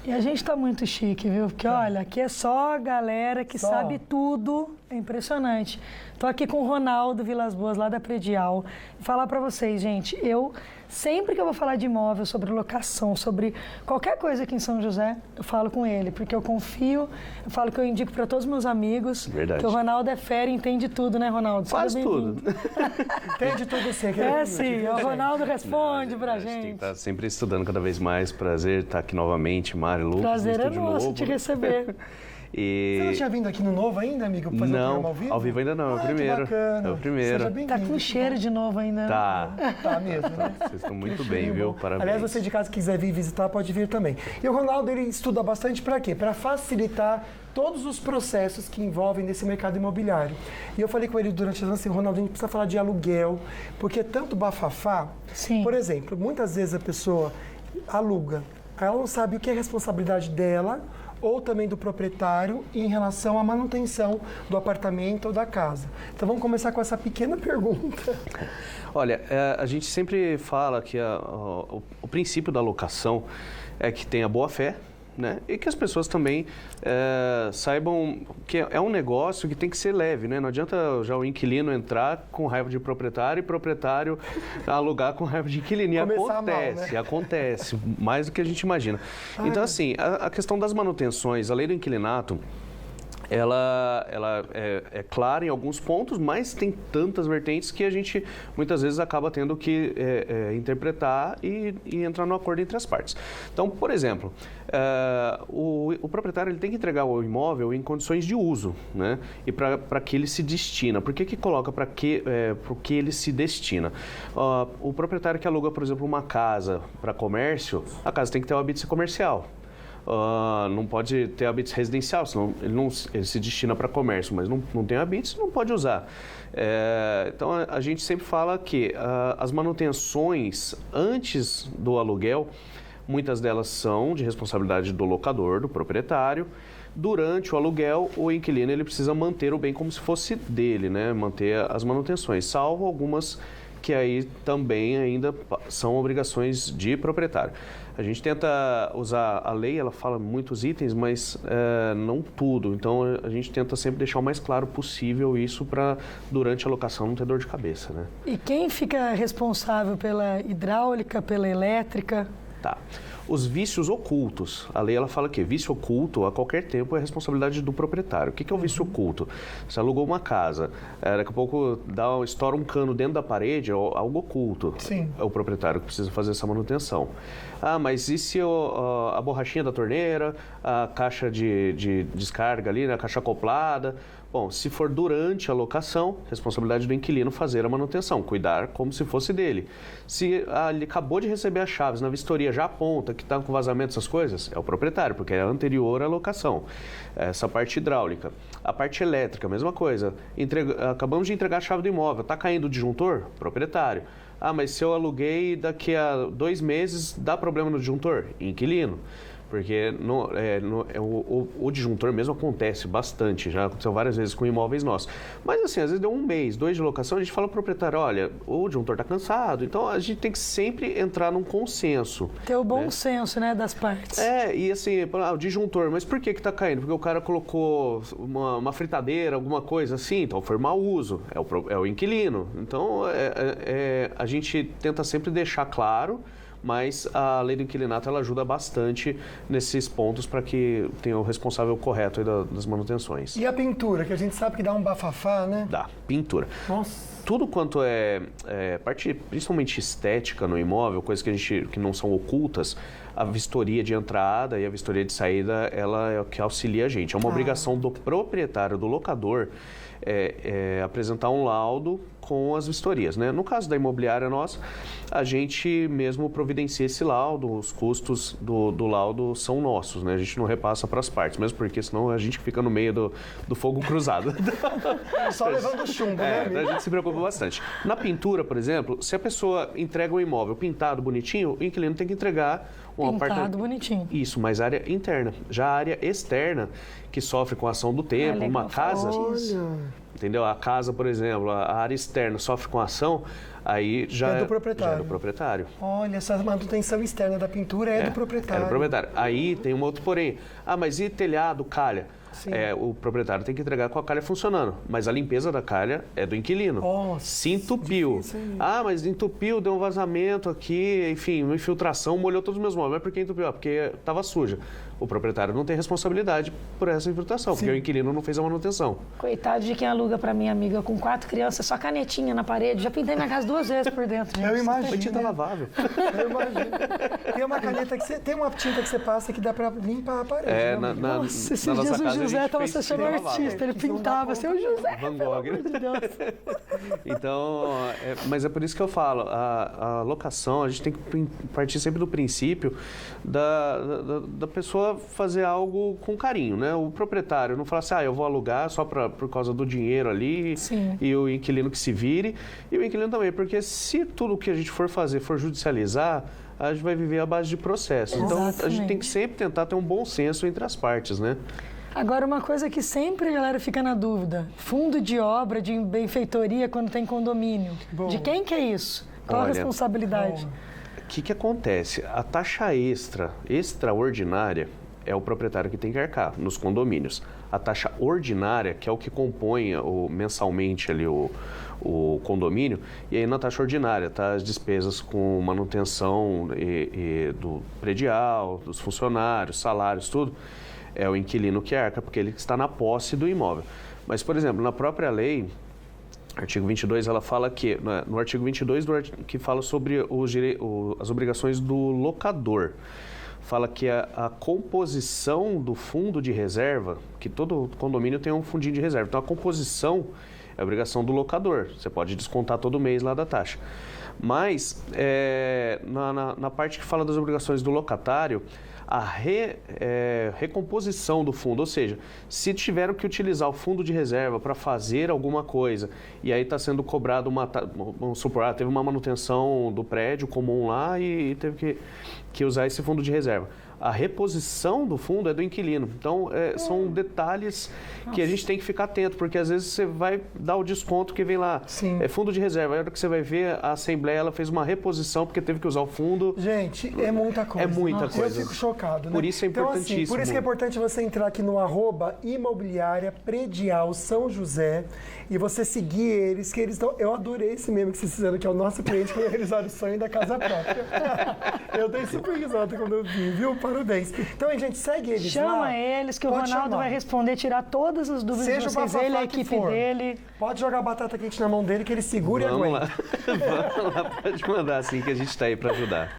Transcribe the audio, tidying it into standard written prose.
E a gente tá muito chique, viu? Porque, olha, aqui é só a galera que sabe tudo. É impressionante. Tô aqui com o Ronaldo Vilas Boas, lá da Predial. Falar pra vocês, gente, sempre que eu vou falar de imóvel, sobre locação, sobre qualquer coisa aqui em São José, eu falo com ele, porque eu confio, eu falo que eu indico para todos os meus amigos. Verdade. Que o Ronaldo é fera e entende tudo, né, Ronaldo? Quase tudo. Entende tudo sim. Sim, o Ronaldo responde pra gente. Tem que estar sempre estudando cada vez mais. Prazer estar aqui novamente, Mari, Lucas. Prazer é nosso te receber. Você não tinha vindo aqui no Novo ainda, amigo? Fazer não, um programa ao vivo? Ao vivo ainda não, é o primeiro. Que bacana. É o primeiro. Seja bem-vindo. Tá com cheiro de novo ainda, né? Tá mesmo, né? Vocês estão muito bem, viu? Parabéns. Aliás, você de casa que quiser vir visitar, pode vir também. E o Ronaldo, ele estuda bastante para quê? Para facilitar todos os processos que envolvem nesse mercado imobiliário. E eu falei com ele durante as anos assim, Ronaldo, a gente precisa falar de aluguel, porque é tanto bafafá. Sim. Por exemplo, muitas vezes a pessoa aluga, ela não sabe o que é responsabilidade dela ou também do proprietário em relação à manutenção do apartamento ou da casa. Então vamos começar com essa pequena pergunta. Olha, a gente sempre fala que o princípio da locação é que tenha boa fé, né? E que as pessoas também saibam que é um negócio que tem que ser leve, né? Não adianta já o inquilino entrar com raiva de proprietário e proprietário alugar com raiva de inquilino. E acontece, mais do que a gente imagina. Então, assim, a questão das manutenções, a lei do inquilinato, ela é clara em alguns pontos, mas tem tantas vertentes que a gente muitas vezes acaba tendo que interpretar e entrar no acordo entre as partes. Então, por exemplo, o proprietário ele tem que entregar o imóvel em condições de uso, né? E para que ele se destina. Por que coloca para que ele se destina? O proprietário que aluga, por exemplo, uma casa para comércio, a casa tem que ter o habite comercial. Não pode ter habites residencial, senão ele se destina para comércio, mas não tem habites, não pode usar. Então, a gente sempre fala que as manutenções antes do aluguel, muitas delas são de responsabilidade do locador, do proprietário. Durante o aluguel, o inquilino ele precisa manter o bem como se fosse dele, né? Manter as manutenções, salvo algumas que aí também ainda são obrigações de proprietário. A gente tenta usar a lei, ela fala muitos itens, mas não tudo. Então, a gente tenta sempre deixar o mais claro possível isso para, durante a locação, não ter dor de cabeça, né? E quem fica responsável pela hidráulica, pela elétrica? Tá. Os vícios ocultos. A lei ela fala que vício oculto a qualquer tempo é responsabilidade do proprietário. O que é o vício oculto? Você alugou uma casa, daqui a pouco estoura um cano dentro da parede, é algo oculto. Sim. É o proprietário que precisa fazer essa manutenção. Mas e se a borrachinha da torneira, a caixa de descarga ali, né, a caixa acoplada? Bom, se for durante a locação, responsabilidade do inquilino fazer a manutenção, cuidar como se fosse dele. Se ele acabou de receber as chaves, na vistoria já aponta que está com vazamento, essas coisas, é o proprietário, porque é anterior à locação. Essa parte hidráulica. A parte elétrica, mesma coisa. Acabamos de entregar a chave do imóvel, está caindo o disjuntor? Proprietário. Mas se eu aluguei daqui a 2 meses, dá problema no disjuntor? Inquilino. Porque o disjuntor mesmo acontece bastante, já aconteceu várias vezes com imóveis nossos. Mas assim, às vezes deu 1 mês, 2 de locação, a gente fala pro proprietário, olha, o disjuntor está cansado, então a gente tem que sempre entrar num consenso. Ter o bom senso, né, das partes. E assim, o disjuntor, mas por que está caindo? Porque o cara colocou uma fritadeira, alguma coisa assim, então foi mau uso, é o inquilino. Então a gente tenta sempre deixar claro, mas a lei do inquilinato ela ajuda bastante nesses pontos para que tenha o responsável correto aí das manutenções. E a pintura, que a gente sabe que dá um bafafá, né? Dá, pintura. Nossa. Tudo quanto é parte principalmente estética no imóvel, coisas que não são ocultas, a vistoria de entrada e a vistoria de saída, ela é o que auxilia a gente. É uma obrigação do proprietário, do locador, apresentar um laudo com as vistorias, né? No caso da imobiliária nossa, a gente mesmo providencia esse laudo, os custos do laudo são nossos, né? A gente não repassa para as partes, mesmo porque senão a gente fica no meio do fogo cruzado. Só levando chumbo, né, amigo? A gente se preocupa bastante. Na pintura, por exemplo, se a pessoa entrega um imóvel pintado bonitinho, o inquilino tem que entregar um apartamento bonitinho. Isso, mas área interna. Já a área externa, que sofre com a ação do tempo, uma casa... entendeu? A casa, por exemplo, a área externa sofre com ação, aí já É do proprietário. Já é do proprietário. Olha, essa manutenção externa da pintura é do proprietário. É do proprietário. Aí tem um outro porém. Ah, mas e telhado, calha? Sim. O proprietário tem que entregar com a calha funcionando, mas a limpeza da calha é do inquilino. Nossa, se entupiu. Ah, mas entupiu, deu um vazamento aqui, enfim, uma infiltração, molhou todos os meus móveis. Mas por que entupiu? Ah, porque estava suja. O proprietário não tem responsabilidade por essa infiltração, porque o inquilino não fez a manutenção. Coitado de quem aluga pra minha amiga com 4 crianças, só canetinha na parede. Já pintei minha casa 2 vezes por dentro. Gente. Eu imagino. Foi tinta lavável. Eu imagino. Tem uma caneta que você... Tem uma tinta que você passa que dá pra limpar a parede. Nossa, esses dias o José estava se achando artista. Ele pintava, seu José, Van pelo Gogh. amor de Deus. Então, mas é por isso que eu falo, a locação, a gente tem que partir sempre do princípio da pessoa fazer algo com carinho, né? O proprietário não fala assim, eu vou alugar só por causa do dinheiro ali. Sim. E o inquilino que se vire, e o inquilino também, porque se tudo que a gente for fazer for judicializar, a gente vai viver à base de processos. Então, a gente tem que sempre tentar ter um bom senso entre as partes, né? Agora, uma coisa que sempre a galera fica na dúvida, fundo de obra, de benfeitoria quando tem condomínio. Bom. De quem que é isso? Qual a Olha, responsabilidade? O que acontece? A taxa extraordinária, é o proprietário que tem que arcar nos condomínios. A taxa ordinária, que é o que compõe mensalmente ali o condomínio, e aí na taxa ordinária tá as despesas com manutenção do predial, dos funcionários, salários, tudo, é o inquilino que arca, porque ele está na posse do imóvel. Mas, por exemplo, na própria lei, artigo 22, ela fala que, no artigo 22, que fala sobre as obrigações do locador, fala que a composição do fundo de reserva, que todo condomínio tem um fundinho de reserva, então a composição é a obrigação do locador, você pode descontar todo mês lá da taxa. Mas, na parte que fala das obrigações do locatário, a recomposição do fundo, ou seja, se tiveram que utilizar o fundo de reserva para fazer alguma coisa e aí está sendo cobrado vamos supor, teve uma manutenção do prédio comum lá e teve que usar esse fundo de reserva. A reposição do fundo é do inquilino. Então, são detalhes que a gente tem que ficar atento, porque às vezes você vai dar o desconto que vem lá. Sim. É fundo de reserva. Aí, a hora que você vai ver, a Assembleia ela fez uma reposição porque teve que usar o fundo. Gente, é muita coisa. É muita coisa. Eu fico chocado, né? Por isso é importantíssimo. Então, assim, por isso que é importante você entrar aqui no @imobiliária predial São José e você seguir eles, que eles estão... Eu adorei esse meme que vocês fizeram, que é o nosso cliente que vai realizar o sonho da casa própria. Eu dei super risada quando eu vi, viu? Parabéns. Então, gente, segue eles lá. Chama eles, que o Pode Ronaldo chamar. vai responder, tirar todas as dúvidas Seja de o vocês, bafafá ele, a que equipe for. dele. Pode jogar batata quente na mão dele que ele segura e Vamos aguenta. lá. Vamos lá, pode mandar assim que a gente está aí para ajudar.